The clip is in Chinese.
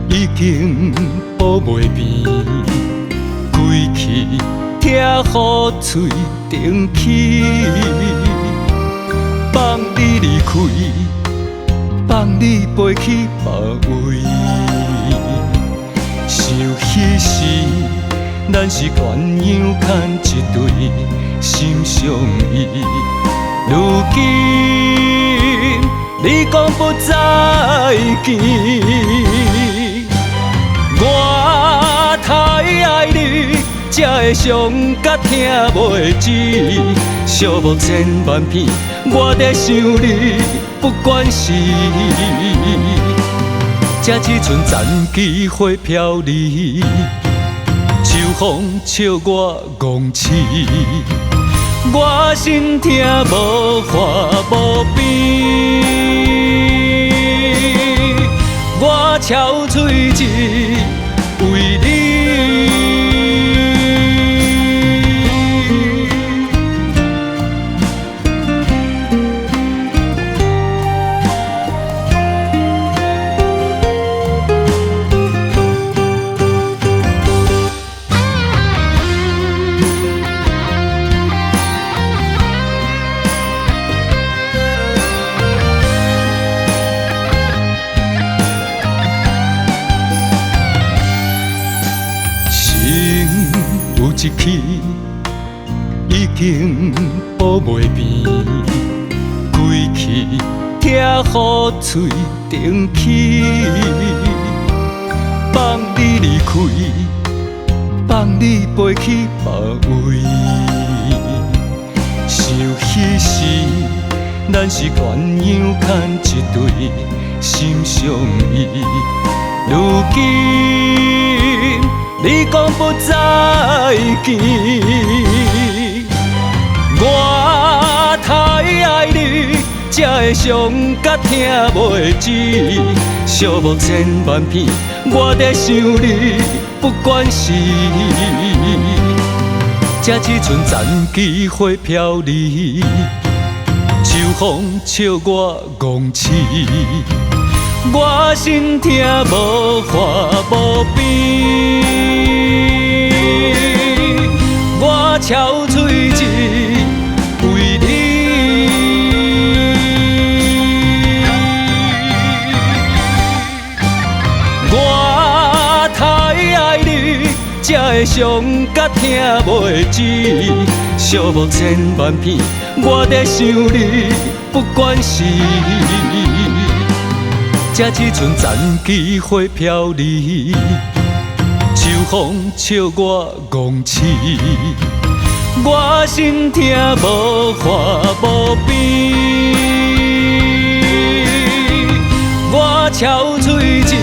已经补袂平，规气痛雨嘴顶起，放你离开，放你飞去别位。想彼时，咱是鸳鸯牵一对心相依。如今你讲不再见，我太爱你，才会伤甲听袂止。寂寞千万遍，我在想你，不管是。这一寸残机花飘离，秋风笑我戆痴，我心痛无话无边，我憔悴只为你。有一气已经补袂平，规气痛雨嘴顶起，放你离开，放你飞去别位。想彼时，咱是鸳鸯牵一对心相依。如今你讲不再见，我太爱你，才会伤甲听袂止。寂寞千万遍，我在想你，不管是。这一寸残机花飘离，秋风笑我戆痴。我心痛无话无边，我憔悴只为你。我太爱你，才会伤甲听袂止。寂寞千万遍，我在想你，不管是。这一寸残机花飘离，秋风笑我戆痴，我心痛无话无边，我憔悴只